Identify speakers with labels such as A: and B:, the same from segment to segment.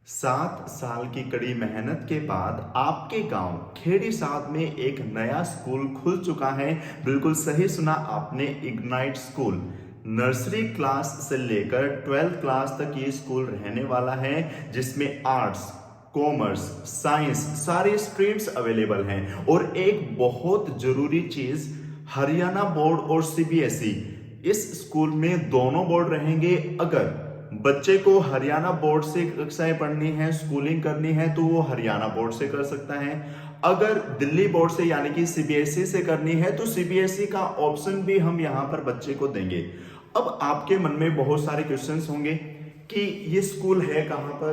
A: 7 साल की कड़ी मेहनत के बाद आपके गांव खेड़ी साहब में एक नया स्कूल खुल चुका है। बिल्कुल सही सुना आपने, इग्नाइट स्कूल। नर्सरी क्लास से लेकर 12th क्लास तक ये स्कूल रहने वाला है, जिसमें आर्ट्स, कॉमर्स, साइंस सारी स्ट्रीम्स अवेलेबल हैं। और एक बहुत जरूरी चीज, हरियाणा बोर्ड और सीबीएसई, इस स्कूल में दोनों बोर्ड रहेंगे। अगर बच्चे को हरियाणा बोर्ड से कक्षाएं पढ़नी है, स्कूलिंग करनी है, तो वो हरियाणा बोर्ड से कर सकता है। अगर दिल्ली बोर्ड से यानी कि सीबीएसई से करनी है तो सीबीएसई का ऑप्शन भी हम यहां पर बच्चे को देंगे। अब आपके मन में बहुत सारे क्वेश्चंस होंगे कि ये स्कूल है कहां पर,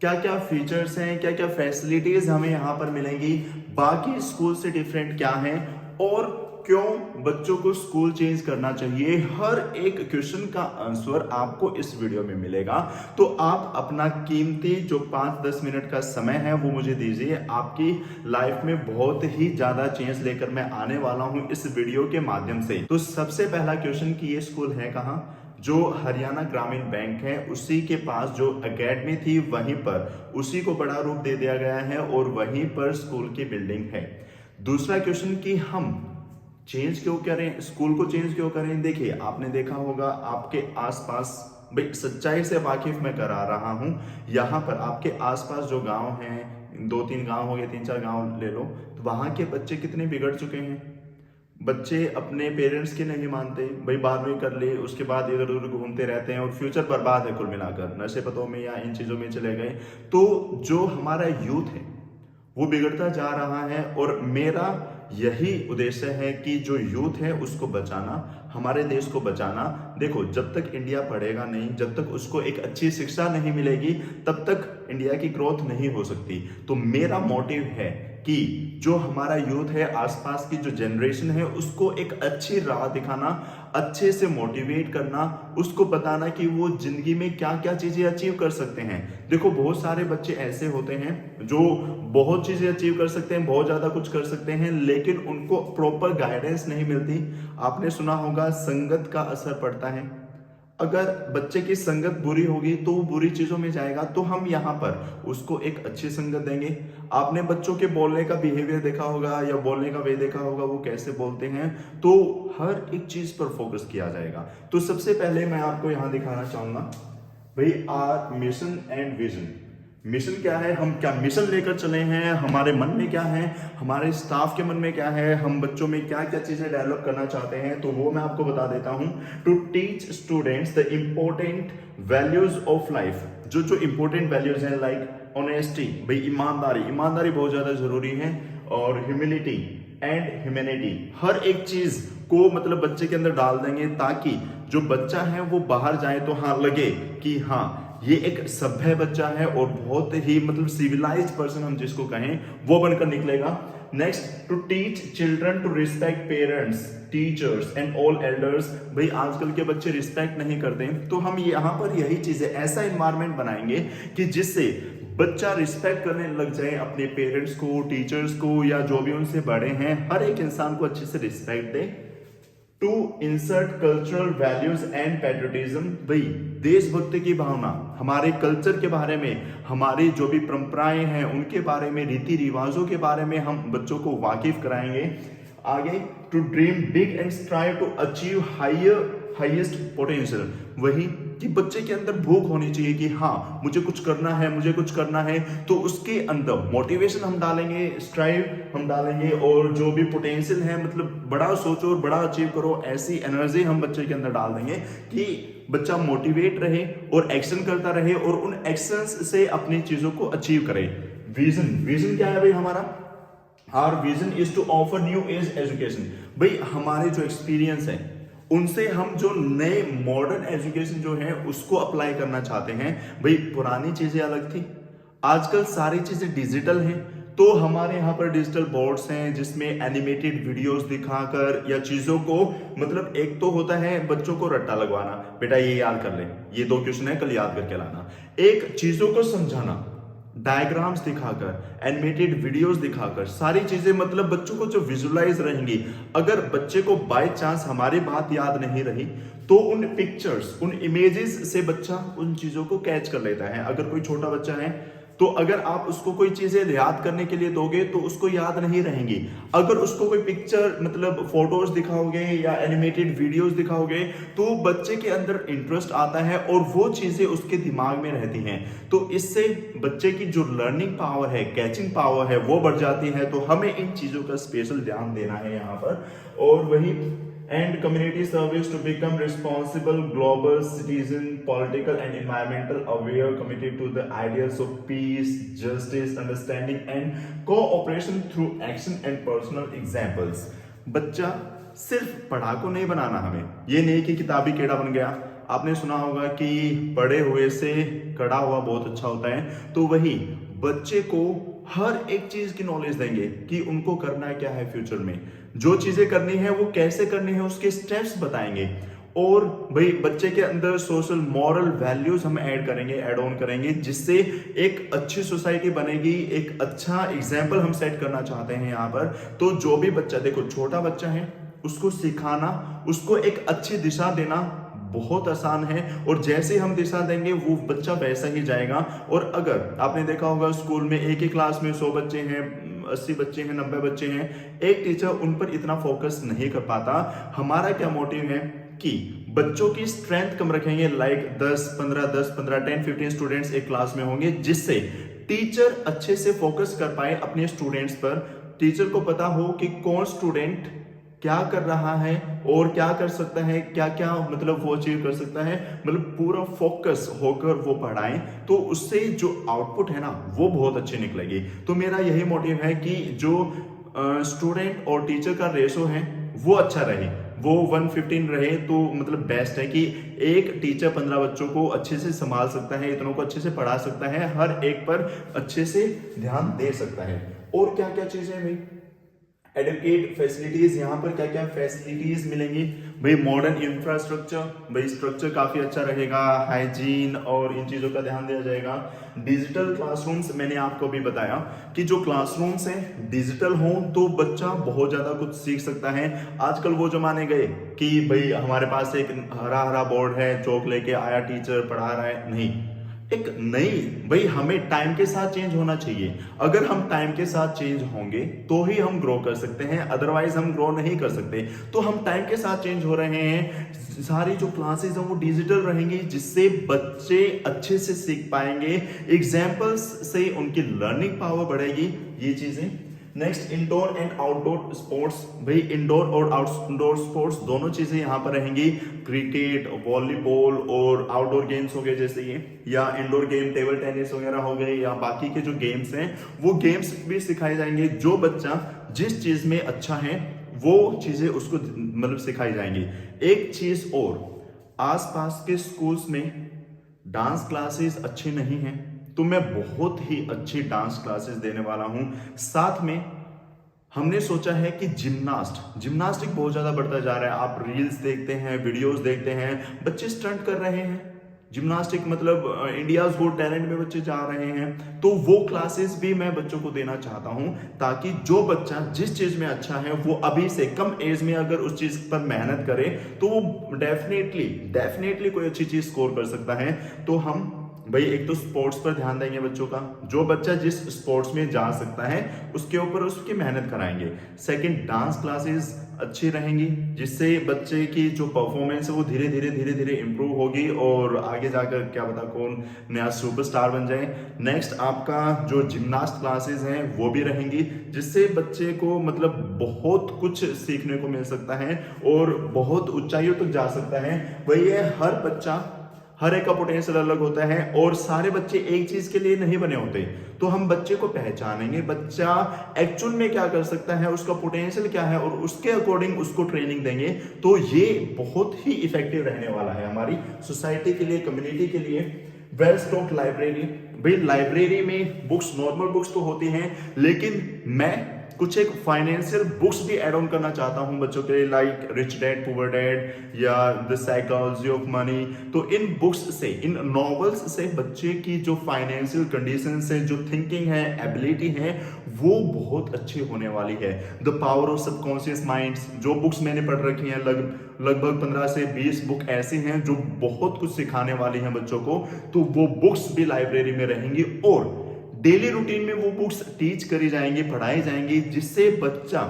A: क्या क्या फीचर्स हैं, क्या क्या फैसिलिटीज हमें यहां पर मिलेंगी, बाकी स्कूल से डिफरेंट क्या है, और क्यों बच्चों को स्कूल चेंज करना चाहिए। हर एक क्वेश्चन का आंसर आपको इस वीडियो में मिलेगा। तो आप अपना कीमती जो 5-10 मिनट का समय है वो मुझे दीजिए। आपकी लाइफ में बहुत ही ज्यादा चेंज लेकर मैं आने वाला हूं इस वीडियो के माध्यम से। तो सबसे पहला क्वेश्चन कि ये स्कूल है कहां। जो हरियाणा ग्रामीण बैंक है उसी के पास जो एकेडमी थी वहीं पर उसी को बड़ा रूप दे दिया गया है और वहीं पर स्कूल की बिल्डिंग है। दूसरा क्वेश्चन कि हम चेंज क्यों करें, स्कूल को चेंज क्यों करें। देखिए, आपने देखा होगा आपके आसपास, भाई सच्चाई से वाकिफ मैं करा रहा हूं, यहां पर आपके आसपास जो गांव हैं, 2-3 गांव हो गए, 3-4 गांव ले लो, तो वहां के बच्चे कितने बिगड़ चुके हैं। बच्चे अपने पेरेंट्स के नहीं मानते, भाई 12वीं कर ले उसके बाद इधर उधर घूमते रहते हैं और फ्यूचर बर्बाद है कुल मिलाकर, नशे पतों में या इन चीजों में चले गए। तो जो हमारा यूथ है वो बिगड़ता जा रहा है और मेरा यही उद्देश्य है कि जो यूथ है उसको बचाना, हमारे देश को बचाना। देखो, जब तक इंडिया पढ़ेगा नहीं, जब तक उसको एक अच्छी शिक्षा नहीं मिलेगी, तब तक इंडिया की ग्रोथ नहीं हो सकती। तो मेरा मोटिव है कि जो हमारा यूथ है, आसपास की जो जनरेशन है, उसको एक अच्छी राह दिखाना, अच्छे से मोटिवेट करना, उसको बताना कि वो जिंदगी में क्या क्या चीजें अचीव कर सकते हैं। देखो, बहुत सारे बच्चे ऐसे होते हैं जो बहुत चीजें अचीव कर सकते हैं, बहुत ज्यादा कुछ कर सकते हैं, लेकिन उनको प्रॉपर गाइडेंस नहीं मिलती। आपने सुना होगा संगत का असर पड़ता है। अगर बच्चे की संगत बुरी होगी तो वो बुरी चीजों में जाएगा। तो हम यहाँ पर उसको एक अच्छी संगत देंगे। आपने बच्चों के बोलने का बिहेवियर देखा होगा या बोलने का वे देखा होगा, वो कैसे बोलते हैं, तो हर एक चीज पर फोकस किया जाएगा। तो सबसे पहले मैं आपको यहाँ दिखाना चाहूंगा, भाई are mission and vision. Mission क्या है, हम क्या मिशन लेकर चले हैं, हमारे मन में क्या है, हमारे स्टाफ के मन में क्या है, हम बच्चों में क्या क्या चीजें डेवलप करना चाहते हैं, तो वो मैं आपको बता देता हूं। To teach students the important values of life. जो जो इंपॉर्टेंट वैल्यूज हैं, लाइक ऑनेस्टी, भाई ईमानदारी, ईमानदारी बहुत ज्यादा जरूरी है, और ह्यूमिलिटी एंड ह्यूमैनिटी, हर एक चीज को मतलब बच्चे के अंदर डाल देंगे, ताकि जो बच्चा है वो बाहर जाए तो हाँ लगे कि हाँ ये एक सभ्य बच्चा है और बहुत ही मतलब सिविलाइज्ड पर्सन हम जिसको कहें वो बनकर निकलेगा। Next, to teach children to respect parents, teachers and all elders. भाई आजकल के बच्चे रिस्पेक्ट नहीं करते, तो हम यहाँ पर यही चीजें, ऐसा इन्वायरमेंट बनाएंगे कि जिससे बच्चा रिस्पेक्ट करने लग जाए अपने पेरेंट्स को, टीचर्स को, या जो भी उनसे बड़े हैं, हर एक इंसान को अच्छे से रिस्पेक्ट दे। To insert cultural values and patriotism. भाई देशभक्ति की भावना, हमारे कल्चर के बारे में, हमारी जो भी परंपराएं हैं उनके बारे में, रीति रिवाजों के बारे में हम बच्चों को वाकिफ कराएंगे। आगे, to dream big and strive to achieve highest potential. वही कि बच्चे के अंदर भूख होनी चाहिए कि हाँ मुझे कुछ करना है, मुझे कुछ करना है, तो उसके अंदर मोटिवेशन हम डालेंगे, स्ट्राइव हम डालेंगे, और जो भी पोटेंशियल है मतलब बड़ा सोचो और बड़ा अचीव करो, ऐसी एनर्जी हम बच्चे के अंदर डाल देंगे कि बच्चा मोटिवेट रहे और एक्शन करता रहे और उन एक्शंस से अपनी चीजों को अचीव करे। विजन, विजन क्या है भाई हमारा, our vision is to offer new age education. भाई हमारे जो एक्सपीरियंस है उनसे हम जो नए मॉडर्न एजुकेशन जो है उसको अप्लाई करना चाहते हैं। भाई पुरानी चीजें अलग थी, आजकल सारी चीजें डिजिटल हैं, तो हमारे यहाँ पर डिजिटल बोर्ड्स हैं जिसमें एनिमेटेड वीडियोस दिखाकर या चीजों को, मतलब एक तो होता है बच्चों को रट्टा लगवाना, बेटा ये याद कर ले, ये 2 क्वेश्चन है कल याद करके लाना, एक चीजों को समझाना, डायग्राम्स दिखाकर, एनिमेटेड वीडियोस दिखाकर, सारी चीजें मतलब बच्चों को जो विजुलाइज रहेंगी। अगर बच्चे को बाय चांस हमारी बात याद नहीं रही तो उन पिक्चर्स, उन इमेजेस से बच्चा उन चीजों को कैच कर लेता है। अगर कोई छोटा बच्चा है तो अगर आप उसको कोई चीजें याद करने के लिए दोगे तो उसको याद नहीं रहेंगी। अगर उसको कोई पिक्चर मतलब फोटोज दिखाओगे या एनिमेटेड वीडियोस दिखाओगे तो बच्चे के अंदर इंटरेस्ट आता है और वो चीजें उसके दिमाग में रहती हैं। तो इससे बच्चे की जो लर्निंग पावर है, कैचिंग पावर है, वो बढ़ जाती है। तो हमें इन चीजों का स्पेशल ध्यान देना है यहाँ पर। और वही and community service to become responsible global citizen, political and environmental aware, committed to the ideals of peace, justice, understanding and cooperation through action and personal examples। बच्चा सिर्फ पढ़ाकू नहीं बनाना हमें, ये नहीं कि किताबी कीड़ा बन गया। आपने सुना होगा कि पढ़े हुए से कड़ा हुआ बहुत अच्छा होता है। तो वही बच्चे को हर एक चीज की नॉलेज देंगे कि उनको करना क्या है फ्यूचर में, जो चीजें करनी है वो कैसे करनी है, उसके स्टेप्स बताएंगे। और भाई बच्चे के अंदर सोशल मॉरल वैल्यूज हम ऐड करेंगे, ऐड ऑन करेंगे, जिससे एक अच्छी सोसाइटी बनेगी। एक अच्छा एग्जाम्पल हम सेट करना चाहते हैं यहाँ पर। तो जो भी बच्चा, देखो छोटा बच्चा है, उसको सिखाना, उसको एक अच्छी दिशा देना बहुत आसान है। और जैसे हम दिशा देंगे वो बच्चा वैसा ही जाएगा। और अगर आपने देखा होगा स्कूल में एक ही क्लास में 100 बच्चे हैं, 80 बच्चे हैं, 90 बच्चे हैं, एक टीचर उन पर इतना फोकस नहीं कर पाता। हमारा क्या मोटिव है कि बच्चों की स्ट्रेंथ कम रखेंगे, लाइक 10 15 10 15 स्टूडेंट्स एक क्लास में होंगे, जिससे टीचर अच्छे से फोकस कर पाए अपने स्टूडेंट्स पर। टीचर को पता हो कि कौन स्टूडेंट क्या कर रहा है और क्या कर सकता है, क्या क्या मतलब वो अचीव कर सकता है, मतलब पूरा फोकस होकर वो पढ़ाएं। तो उससे जो आउटपुट है ना वो बहुत अच्छी निकलेगी। तो मेरा यही मोटिव है कि जो स्टूडेंट और टीचर का रेशो है वो अच्छा रहे, वो 1:15 रहे तो मतलब बेस्ट है कि एक टीचर 15 बच्चों को अच्छे से संभाल सकता है, इतनों को अच्छे से पढ़ा सकता है, हर एक पर अच्छे से ध्यान दे सकता है। और क्या क्या चीजें भाई, एडुकेट फैसिलिटीज, यहाँ पर क्या क्या फैसिलिटीज मिलेंगी भाई, मॉडर्न इंफ्रास्ट्रक्चर, भाई स्ट्रक्चर काफी अच्छा रहेगा, हाइजीन और इन चीजों का ध्यान दिया जाएगा। डिजिटल क्लासरूम्स, मैंने आपको भी बताया कि जो क्लासरूम्स हैं डिजिटल हों तो बच्चा बहुत ज्यादा कुछ सीख सकता है। आजकल वो जमाने गए कि भाई हमारे पास एक हरा हरा बोर्ड है, चौक लेके आया टीचर पढ़ा रहा है, नहीं, एक नई, भाई हमें टाइम के साथ चेंज होना चाहिए। अगर हम टाइम के साथ चेंज होंगे तो ही हम ग्रो कर सकते हैं, अदरवाइज हम ग्रो नहीं कर सकते। तो हम टाइम के साथ चेंज हो रहे हैं, सारी जो क्लासेस हैं वो डिजिटल रहेंगी, जिससे बच्चे अच्छे से सीख पाएंगे, एग्जाम्पल्स से उनकी लर्निंग पावर बढ़ेगी, ये चीजें। Next, indoor and outdoor sports, भाई इंडोर और आउटडोर स्पोर्ट्स दोनों चीजें यहाँ पर रहेंगी। क्रिकेट, वॉलीबॉल और आउटडोर गेम्स हो गए जैसे ये, या इंडोर गेम टेबल टेनिस वगैरह हो गए, या बाकी के जो गेम्स हैं वो गेम्स भी सिखाए जाएंगे। जो बच्चा जिस चीज में अच्छा है वो चीजें उसको मतलब सिखाई जाएंगी। एक चीज और, आसपास के स्कूल्स में डांस क्लासेस अच्छी नहीं हैं, तो मैं बहुत ही अच्छी डांस क्लासेस देने वाला हूं। साथ में हमने सोचा है कि जिम्नास्टिक बहुत ज्यादा बढ़ता जा रहा है। आप रील्स देखते हैं, वीडियोस देखते हैं, बच्चे स्टंट कर रहे हैं। जिम्नास्टिक मतलब इंडियाज गॉट टैलेंट में बच्चे जा रहे हैं। तो वो क्लासेस भी मैं बच्चों को देना चाहता हूं, ताकि जो बच्चा जिस चीज में अच्छा है वो अभी से कम एज में अगर उस चीज पर मेहनत करे तो वो डेफिनेटली कोई अच्छी चीज स्कोर कर सकता है। तो हम भाई एक तो स्पोर्ट्स पर ध्यान देंगे बच्चों का, जो बच्चा जिस स्पोर्ट्स में जा सकता है उसके ऊपर उसकी मेहनत कराएंगे। सेकंड, डांस क्लासेस अच्छी रहेंगी, जिससे बच्चे की जो परफॉर्मेंस है वो धीरे धीरे इंप्रूव होगी और आगे जाकर क्या पता कौन नया सुपरस्टार बन जाए। नेक्स्ट, आपका जो जिम्नास्ट क्लासेस हैं वो भी रहेंगी, जिससे बच्चे को मतलब बहुत कुछ सीखने को मिल सकता है और बहुत ऊंचाइयों तक जा सकता है। वही है, हर एक का पोटेंशियल अलग होता है और सारे बच्चे एक चीज के लिए नहीं बने होते। तो हम बच्चे को पहचानेंगे, बच्चा एक्चुअल में क्या कर सकता है, उसका पोटेंशियल क्या है, और उसके अकॉर्डिंग उसको ट्रेनिंग देंगे। तो ये बहुत ही इफेक्टिव रहने वाला है हमारी सोसाइटी के लिए, कम्युनिटी के लिए। वेल स्टॉक्ड लाइब्रेरी, भाई लाइब्रेरी में बुक्स, नॉर्मल बुक्स तो होती हैं, लेकिन मैं कुछ एक फाइनेंशियल बुक्स भी ऐड ऑन करना चाहता हूं बच्चों के लिए, like rich dad poor dad या द साइकोलॉजी ऑफ मनी। तो इन बुक्स से, इन नॉवेल्स से बच्चे की जो फाइनेंशियल कंडीशन से जो थिंकिंग है, एबिलिटी है, वो बहुत अच्छी होने वाली है। The power of subconscious minds, जो बुक्स मैंने पढ़ रखी हैं, लगभग 15 से 20 बुक ऐसी हैं जो बहुत कुछ सिखाने वाली हैं बच्चों को। तो वो बुक्स भी लाइब्रेरी में रहेंगी और डेली रूटीन में वो बुक्स टीच करी जाएंगी, पढ़ाई जाएंगी, जिससे बच्चा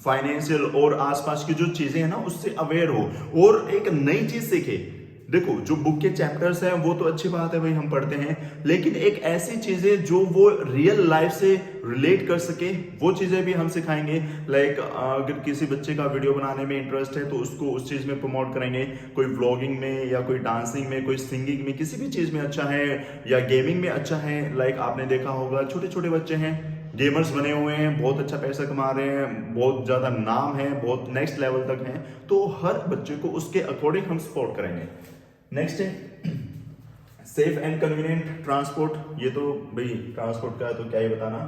A: फाइनेंशियल और आसपास की जो चीजें हैं ना उससे अवेयर हो और एक नई चीज सीखे। देखो, जो बुक के चैप्टर्स हैं वो तो अच्छी बात है भाई, हम पढ़ते हैं, लेकिन एक ऐसी चीजें जो वो रियल लाइफ से रिलेट कर सके, वो चीजें भी हम सिखाएंगे। लाइक अगर किसी बच्चे का वीडियो बनाने में इंटरेस्ट है तो उसको उस चीज में प्रमोट करेंगे। कोई व्लॉगिंग में या कोई डांसिंग में, कोई सिंगिंग में, किसी भी चीज में अच्छा है, या गेमिंग में अच्छा है। लाइक आपने देखा होगा छोटे छोटे बच्चे हैं, गेमर्स बने हुए हैं, बहुत अच्छा पैसा कमा रहे हैं, बहुत ज्यादा नाम है, बहुत नेक्स्ट लेवल तक हैं। तो हर बच्चे को उसके अकॉर्डिंग हम सपोर्ट करेंगे। नेक्स्ट है सेफ एंड कन्वीनियंट ट्रांसपोर्ट। ये तो भाई ट्रांसपोर्ट का तो क्या ही बताना।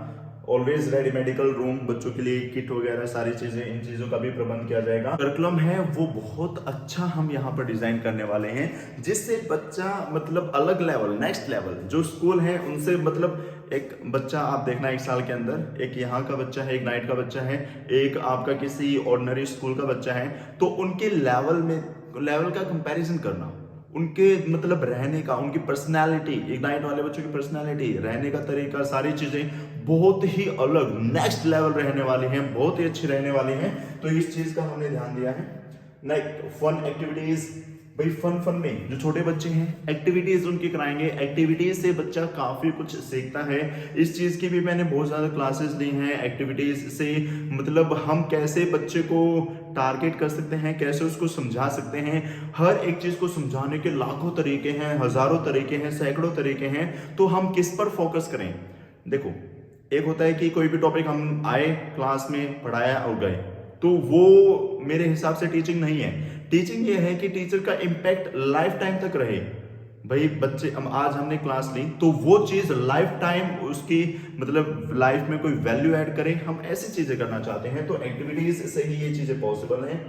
A: ऑलवेज रेडी मेडिकल रूम, बच्चों के लिए किट वगैरह सारी चीजें, इन चीजों का भी प्रबंध किया जाएगा। करिकुलम है वो बहुत अच्छा हम यहाँ पर डिजाइन करने वाले हैं, जिससे बच्चा मतलब अलग लेवल, नेक्स्ट लेवल जो स्कूल है उनसे, मतलब एक बच्चा आप देखना 1 साल के अंदर, एक यहाँ का बच्चा है, एक नाइट का बच्चा है, एक आपका किसी ऑर्डिनरी स्कूल का बच्चा है, तो उनके लेवल का कंपैरिजन करना, उनके मतलब रहने का, उनकी पर्सनालिटी, इग्नाइट वाले बच्चों की पर्सनालिटी, रहने का तरीका, सारी चीजें बहुत ही अलग नेक्स्ट लेवल रहने वाली हैं, बहुत ही अच्छी रहने वाली हैं। तो इस चीज का हमने ध्यान दिया है। लाइक फन एक्टिविटीज, भाई फन में जो छोटे बच्चे हैं एक्टिविटीज उनकी कराएंगे। एक्टिविटीज से बच्चा काफी कुछ सीखता है। इस चीज की भी मैंने बहुत ज्यादा क्लासेस ली हैं। एक्टिविटीज से मतलब हम कैसे बच्चे को टारगेट कर सकते हैं, कैसे उसको समझा सकते हैं। हर एक चीज को समझाने के लाखों तरीके हैं, हजारों तरीके हैं, सैकड़ों तरीके हैं। तो हम किस पर फोकस करें? देखो, एक होता है कि कोई भी टॉपिक हम आए, क्लास में पढ़ाया और गए, तो वो मेरे हिसाब से टीचिंग नहीं है। टीचिंग ये है कि टीचर का इम्पैक्ट लाइफ टाइम तक रहे। भाई बच्चे, हम आज हमने क्लास ली तो वो चीज लाइफ टाइम उसकी मतलब लाइफ में कोई वैल्यू ऐड करे, हम ऐसी चीजें करना चाहते हैं। तो एक्टिविटीज से ही ये चीजें पॉसिबल हैं।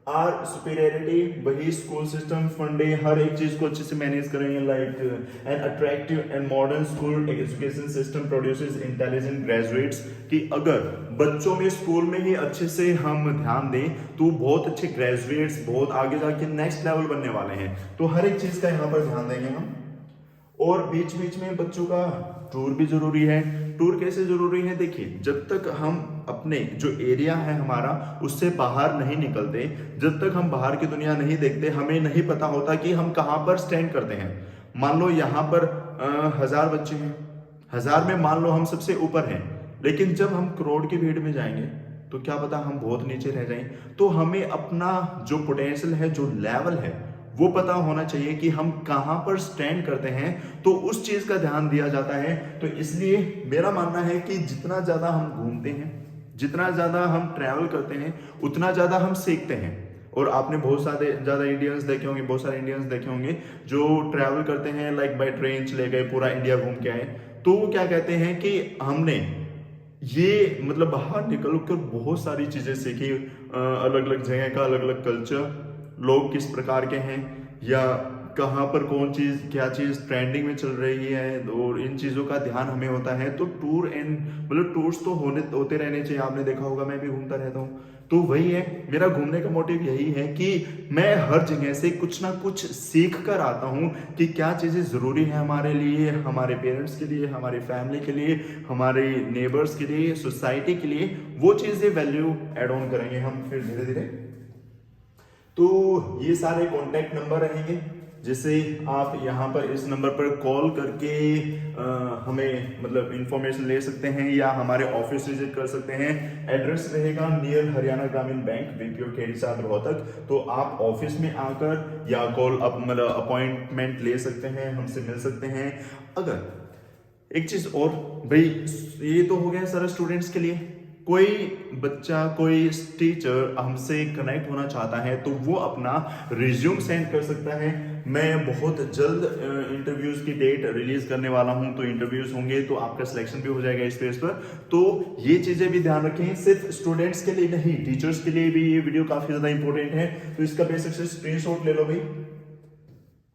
A: आर सुपीरियरिटी, वही स्कूल सिस्टम फंडिंग, हर एक चीज को अच्छे से मैनेज करेंगे। Like an attractive and modern school education system produces intelligent graduates, कि अगर बच्चों में स्कूल में ही अच्छे से हम ध्यान दें तो बहुत अच्छे ग्रेजुएट्स बहुत आगे जाके नेक्स्ट लेवल बनने वाले हैं। तो हर एक चीज का यहाँ पर ध्यान देंगे हम। और बीच बीच में बच्चों का टूर भी जरूरी है। टूर कैसे जरूरी है? देखिए, जब तक हम अपने जो एरिया है हमारा उससे बाहर नहीं निकलते, जब तक हम बाहर की दुनिया नहीं देखते, हमें नहीं पता होता कि हम कहाँ पर स्टैंड करते हैं। मान लो यहाँ पर 1000 बच्चे हैं, 1000 में मान लो हम सबसे ऊपर हैं, लेकिन जब हम करोड़ की भीड़ में जाएंगे तो क्या पता हम बहुत नीचे रह जाएं। तो हमें अपना जो पोटेंशियल है, जो लेवल है, वो पता होना चाहिए कि हम कहां पर स्टैंड करते हैं। तो उस चीज का ध्यान दिया जाता है। तो इसलिए मेरा मानना है कि जितना ज्यादा हम घूमते हैं, जितना ज्यादा हम ट्रैवल करते हैं, उतना ज्यादा हम सीखते हैं। और आपने बहुत सारे ज्यादा इंडियंस देखे होंगे, बहुत सारे इंडियंस देखे होंगे जो ट्रैवल करते हैं, लाइक बाय ट्रेन चले गए, पूरा इंडिया घूम के आए, तो वो क्या कहते हैं कि हमने ये मतलब बाहर निकल कर बहुत सारी चीजें सीखी, अलग अलग जगह का अलग अलग कल्चर, लोग किस प्रकार के हैं, या कहाँ पर कौन चीज, क्या चीज ट्रेंडिंग में चल रही है, और इन चीजों का ध्यान हमें होता है। तो टूर एंड मतलब टूर्स तो होते रहने चाहिए। आपने देखा होगा, मैं भी घूमता रहता हूँ। तो वही है, मेरा घूमने का मोटिव यही है कि मैं हर जगह से कुछ ना कुछ सीख कर आता हूँ कि क्या चीजें जरूरी है हमारे लिए, हमारे पेरेंट्स के लिए, हमारी फैमिली के लिए, हमारे नेबर्स के लिए, सोसाइटी के लिए। वो चीजें वैल्यू एड ऑन करेंगे हम फिर धीरे धीरे। तो ये सारे कॉन्टैक्ट नंबर रहेंगे, जिससे आप यहाँ पर इस नंबर पर कॉल करके हमें मतलब इंफॉर्मेशन ले सकते हैं, या हमारे ऑफिस विजिट कर सकते हैं। एड्रेस रहेगा नियर हरियाणा ग्रामीण बैंक, बीपीओ खेड़ी साथ रोहतक। तो आप ऑफिस में आकर या कॉल मतलब अपॉइंटमेंट ले सकते हैं, हमसे मिल सकते हैं। अगर एक चीज और, भाई ये तो हो गया सारा स्टूडेंट्स के लिए। कोई बच्चा, कोई टीचर हमसे कनेक्ट होना चाहता है तो वो अपना रिज्यूम सेंड कर सकता है। मैं बहुत जल्द इंटरव्यूज की डेट रिलीज करने वाला हूं, तो इंटरव्यूज होंगे तो आपका सिलेक्शन भी हो जाएगा इस पेज पर। तो ये चीजें भी ध्यान रखें, सिर्फ स्टूडेंट्स के लिए नहीं, टीचर्स के लिए भी ये वीडियो काफी ज्यादा इंपॉर्टेंट है। तो इसका बेसिक से स्क्रीनशॉट ले लो भाई।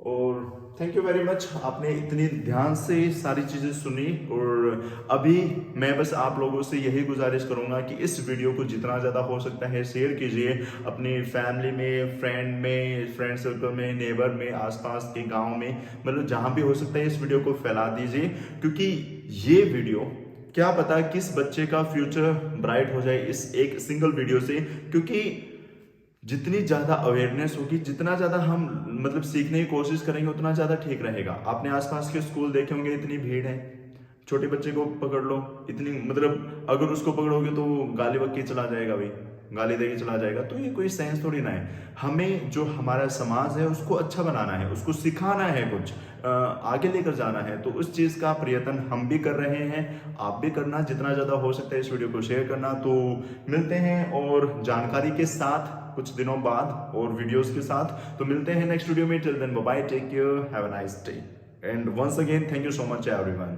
A: और थैंक यू वेरी मच, आपने इतनी ध्यान से सारी चीजें सुनी। और अभी मैं बस आप लोगों से यही गुजारिश करूंगा कि इस वीडियो को जितना ज्यादा हो सकता है शेयर कीजिए अपनी फैमिली में, फ्रेंड सर्कल में, नेबर में, आसपास के गांव में, मतलब जहां भी हो सकता है इस वीडियो को फैला दीजिए। क्योंकि ये वीडियो क्या पता किस बच्चे का फ्यूचर ब्राइट हो जाए इस एक सिंगल वीडियो से। क्योंकि जितनी ज्यादा अवेयरनेस होगी, जितना ज्यादा हम मतलब सीखने की कोशिश करेंगे, उतना ज्यादा ठीक रहेगा। आपने आसपास के स्कूल देखे होंगे, इतनी भीड़ है, छोटे बच्चे को पकड़ लो, इतनी मतलब अगर उसको पकड़ोगे तो गाली बक के चला जाएगा भाई, गाली देके चला जाएगा। तो ये कोई सेंस थोड़ी ना है। हमें जो हमारा समाज है उसको अच्छा बनाना है, उसको सिखाना है, कुछ आगे लेकर जाना है। तो उस चीज का प्रयत्न हम भी कर रहे हैं, आप भी करना, जितना ज्यादा हो सकता है इस वीडियो को शेयर करना। तो मिलते हैं और जानकारी के साथ कुछ दिनों बाद और वीडियोस के साथ। तो मिलते हैं नेक्स्ट वीडियो में। Till then bye bye, take care, have a nice day and once again thank you so much everyone.